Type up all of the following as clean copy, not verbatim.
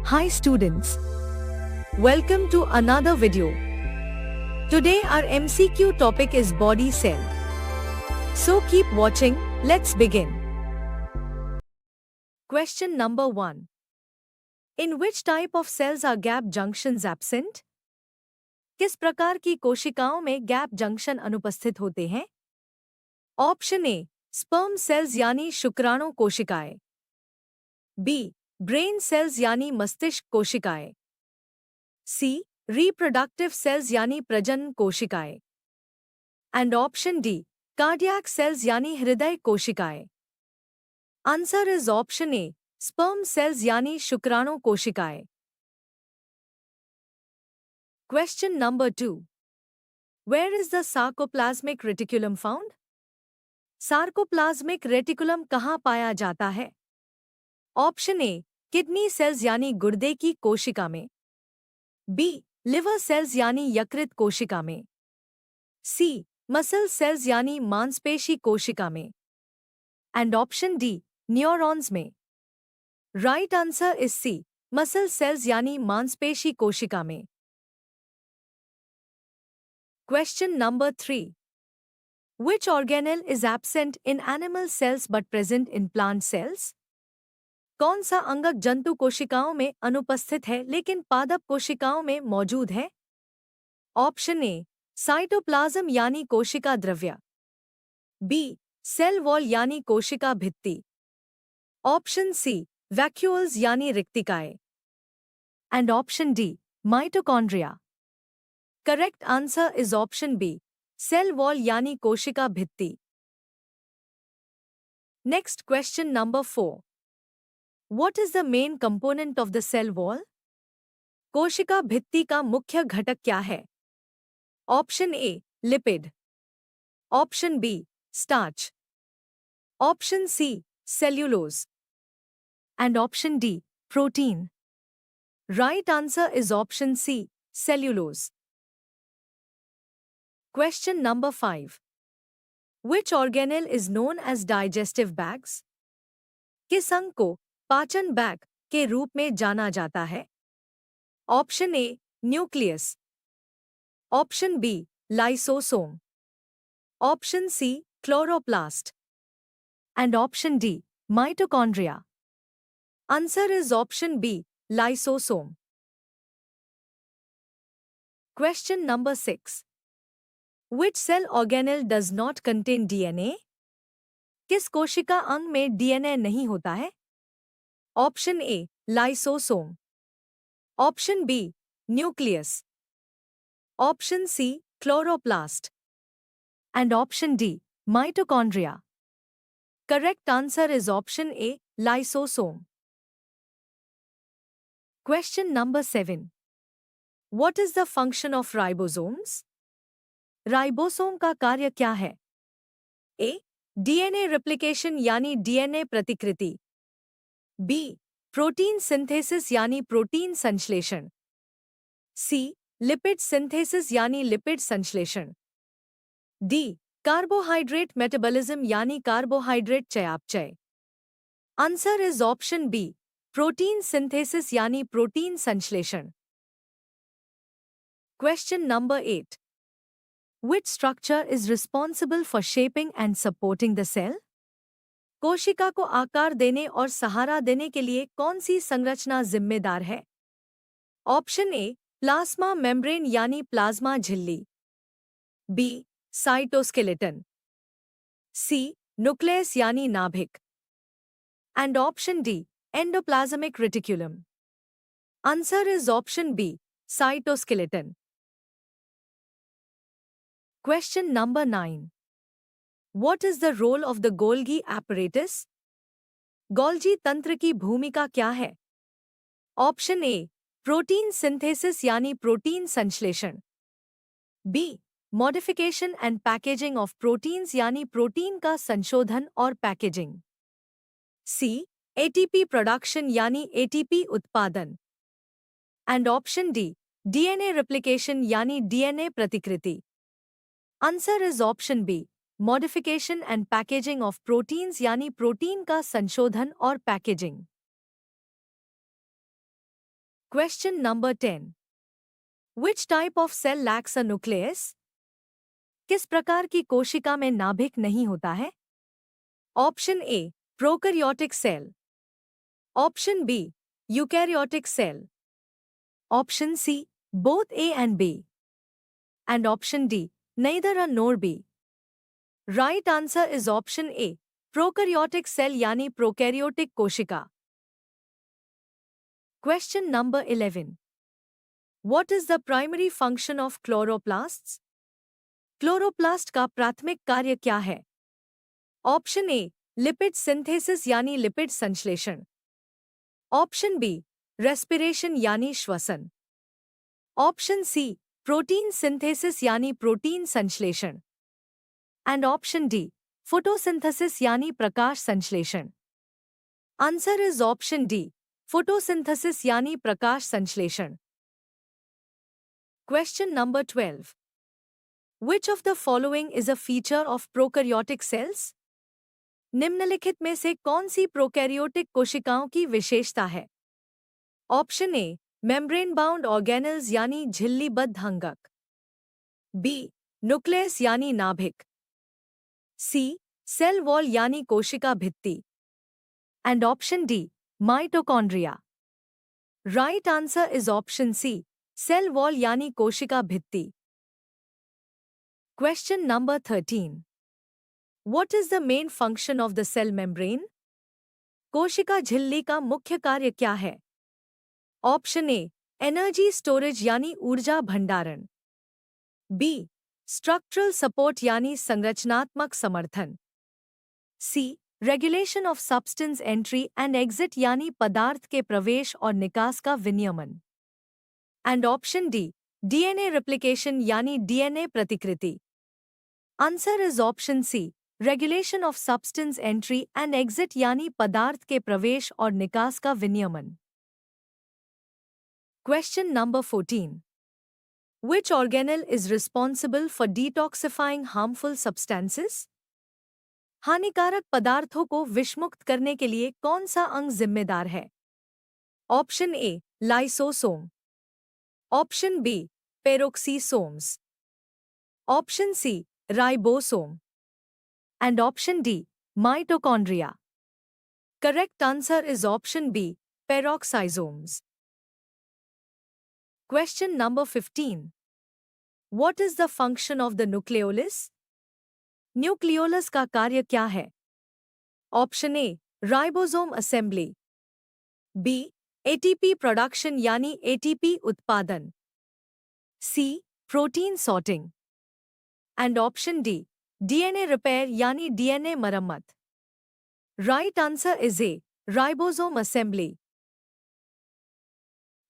Hi students. Welcome to another video. Today our MCQ topic is body cell. So keep watching, let's begin. Question number 1. In which type of cells are gap junctions absent? किस प्रकार की कोशिकाओं में gap junction अनुपस्थित होते हैं? Option A sperm cells यानी शुक्राणु कोशिकाएं, बी ब्रेन सेल्स यानी मस्तिष्क कोशिकाएं, सी रिप्रोडक्टिव सेल्स यानी प्रजनन कोशिकाएं and option D cardiac cells यानी हृदय कोशिकाएं. Answer is option A sperm cells यानी शुक्राणु कोशिकाएं. Question number 2. Where is the sarcoplasmic reticulum found? Sarcoplasmic reticulum कहाँ पाया जाता है? ऑप्शन ए किडनी सेल्स यानी गुर्दे की कोशिका में, बी लिवर सेल्स यानी यकृत कोशिका में, सी मसल सेल्स यानी मांसपेशी कोशिका में एंड ऑप्शन डी न्यूरॉन्स में. Right answer is C muscle cells यानी मांसपेशी कोशिका में. Question number 3. Which organelle is absent in animal cells but present in plant cells? कौन सा अंगक जंतु कोशिकाओं में अनुपस्थित है लेकिन पादप कोशिकाओं में मौजूद है? ऑप्शन ए साइटोप्लाज्म यानी कोशिका द्रव्य, बी सेल वॉल यानी कोशिका भित्ति, ऑप्शन सी वैक्यूल्स यानी रिक्तिकाएं and option D mitochondria. Correct answer is option B cell wall यानी कोशिका भित्ति. Next question number 4. What is the main component of the cell wall? कोशिका भित्ति का मुख्य घटक क्या है? Option A lipid, option B starch, option C cellulose and option D protein. Right answer is option C cellulose. Question number 5. Which organelle is known as digestive bags? किस अंग को पाचन बैग के रूप में जाना जाता है? Option A nucleus, option B lysosome, option C chloroplast and option D mitochondria. Answer is option B lysosome. Question number 6. Which cell organelle does not contain DNA? किस कोशिका अंग में डीएनए नहीं होता है? Option A lysosome, option B nucleus, option C chloroplast and option D mitochondria. Correct answer is option A lysosome. Question number 7. What is the function of ribosomes? Ribosome का कार्य क्या है? ए डीएनए रेप्लिकेशन यानी DNA प्रतिकृति, B protein synthesis यानी protein संश्लेषण, C lipid synthesis यानी lipid संश्लेषण, डी कार्बोहाइड्रेट मेटाबॉलिज्म यानी कार्बोहाइड्रेट चयापचय. Answer is option B protein synthesis यानी प्रोटीन संश्लेषण. Question number 8. Which structure is responsible for shaping and supporting the cell? कोशिका को आकार देने और सहारा देने के लिए कौन सी संरचना जिम्मेदार है? ऑप्शन ए प्लाज्मा मेम्ब्रेन यानी प्लाज्मा झिल्ली, बी साइटोस्केलेटन, सी न्यूक्लियस यानी नाभिक and option D endoplasmic reticulum. Answer is option B cytoskeleton. Question number 9. What is the role of the Golgi apparatus? Golgi तंत्र की भूमिका क्या है? ऑप्शन ए प्रोटीन सिंथेसिस यानी प्रोटीन संश्लेषण, B modification and packaging of proteins यानी protein का संशोधन और पैकेजिंग, सी एटीपी प्रोडक्शन यानी एटीपी उत्पादन and option D DNA replication यानी डीएनए प्रतिकृति. Answer is option B modification and packaging of proteins यानी प्रोटीन का संशोधन और packaging. Question number 10. Which type of cell lacks a nucleus? किस प्रकार की कोशिका में नाभिक नहीं होता है? Option A, prokaryotic cell. Option B, eukaryotic cell. Option C, both A and B. And option D, neither A nor B. Right answer is option A, prokaryotic cell यानी prokaryotic कोशिका. Question number 11. What is the primary function of chloroplasts? Chloroplast का प्राथमिक कार्य क्या है? Option A, lipid synthesis यानी lipid संश्लेषण. Option B, respiration यानी श्वसन. ऑप्शन सी, प्रोटीन सिंथेसिस यानी प्रोटीन संश्लेषण. एंड ऑप्शन डी, फोटोसिंथेसिस यानी प्रकाश संश्लेषण. Answer is option D, photosynthesis यानी प्रकाश संश्लेषण. Question number 12. Which of the following is a feature of prokaryotic cells? निम्नलिखित में से कौन सी प्रोकैरियोटिक कोशिकाओं की विशेषता है? ऑप्शन ए, मेम्ब्रेन बाउंड ऑर्गेनल्स यानी झिल्लीबद्ध अंगक. बी, न्यूक्लियस यानी नाभिक. सी, सेल वॉल यानी कोशिका भित्ति. And option D, mitochondria. Right answer is option C, cell wall यानी कोशिका भित्ति. Question number 13. What is the main function of the cell membrane? कोशिका झिल्ली का मुख्य कार्य क्या है? ऑप्शन ए, एनर्जी स्टोरेज यानी ऊर्जा भंडारण. बी, स्ट्रक्चरल सपोर्ट यानी संरचनात्मक समर्थन. C, regulation of substance entry and exit यानी पदार्थ के प्रवेश और निकास का विनियमन. And option D, DNA replication यानी डीएनए प्रतिकृति. Answer is option C, regulation of substance entry and exit यानी पदार्थ के प्रवेश और निकास का विनियमन. Question number 14. Which organelle is responsible for detoxifying harmful substances? हानिकारक पदार्थों को विषमुक्त करने के लिए कौन सा अंग जिम्मेदार है? Option A, lysosome. Option B, peroxisomes. Option C, ribosome. And option D, mitochondria. Correct answer is option B, peroxisomes. Question number 15. What is the function of the nucleolus? Nucleolus का कार्य क्या है? Option A, ribosome assembly. B, ATP production यानी ATP उत्पादन. C, protein sorting. And option D, DNA repair यानी DNA मरम्मत. Right answer is A, ribosome assembly.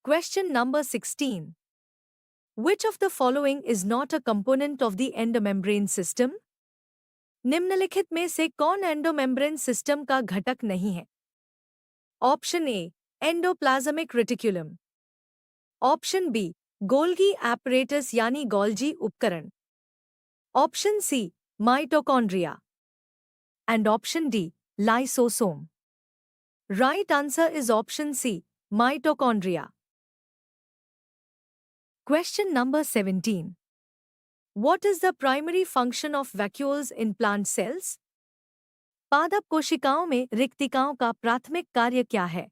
Question number 16. Which of the following is not a component of the endomembrane system? निम्नलिखित में से कौन endomembrane system का घटक नहीं है? Option A, endoplasmic reticulum. Option B, Golgi apparatus यानी गोल्जी उपकरण. Option C, mitochondria. And option D, lysosome. Right answer is option C, mitochondria. Question number 17. What is the primary function of vacuoles in plant cells? पादप कोशिकाओं में रिक्तिकाओं का प्राथमिक कार्य क्या है?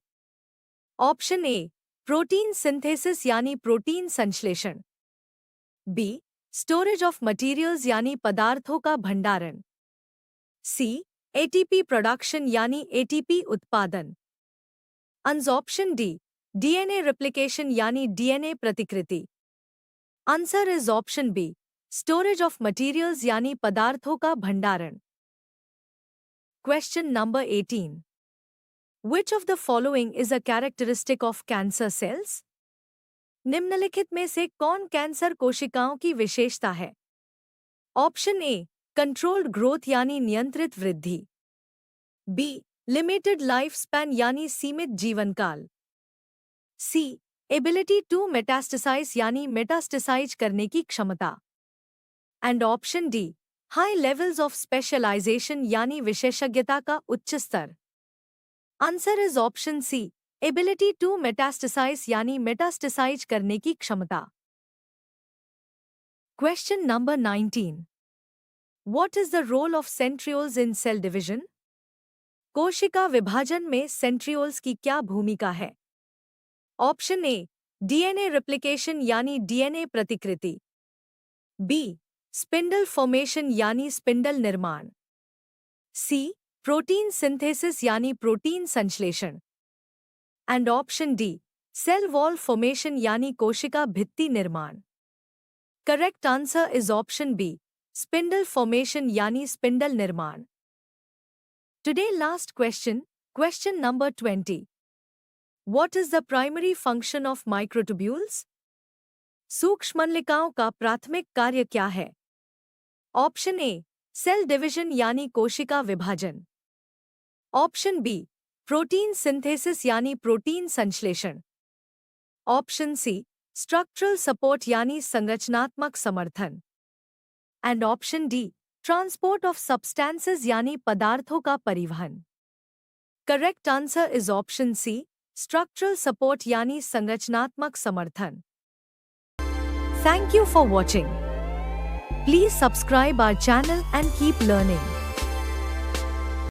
ऑप्शन ए, प्रोटीन सिंथेसिस यानी प्रोटीन संश्लेषण. बी, स्टोरेज ऑफ मटेरियल्स यानी पदार्थों का भंडारण. सी, एटीपी प्रोडक्शन यानी एटीपी उत्पादन. And option D, DNA replication यानी डीएनए प्रतिकृति. Answer is option B, storage of materials यानी पदार्थों का भंडारण. Question number 18. Which of the following is a characteristic of cancer cells? निम्नलिखित में से कौन कैंसर कोशिकाओं की विशेषता है? ऑप्शन ए, कंट्रोल्ड ग्रोथ यानी नियंत्रित वृद्धि. बी, लिमिटेड लाइफ स्पैन यानी सीमित जीवनकाल. सी, एबिलिटी टू मेटास्टेसाइज यानी मेटास्टेसाइज करने की क्षमता. And option D, high levels of specialization यानी विशेषज्ञता का उच्च स्तर. Answer is option C, ability to metastasize यानी मेटास्टेसाइज करने की क्षमता। Question number 19। What is the role of centrioles in cell division? कोशिका विभाजन में सेंट्रियोल्स की क्या भूमिका है? ऑप्शन ए, डीएनए रिप्लिकेशन यानी डीएनए प्रतिकृति। बी, स्पिंडल फॉर्मेशन यानी स्पिंडल निर्माण। सी, प्रोटीन सिंथेसिस यानी प्रोटीन संश्लेषण। And option D, cell wall formation यानी कोशिका भित्ति निर्माण। Correct answer is option B, spindle formation यानी स्पिंडल निर्माण। Today last question, question number 20। What is the primary function of microtubules? सूक्ष्मनलिकाओं का प्राथमिक कार्य क्या है? ऑप्शन ए, सेल डिवीजन यानी कोशिका विभाजन। ऑप्शन बी, प्रोटीन सिंथेसिस यानी प्रोटीन संश्लेषण। ऑप्शन सी, स्ट्रक्चरल सपोर्ट यानी संरचनात्मक समर्थन। And option D, transport of substances यानी पदार्थों का परिवहन। Correct answer is option C, structural support यानी संरचनात्मक समर्थन। Thank you for watching. Please subscribe our channel and keep learning.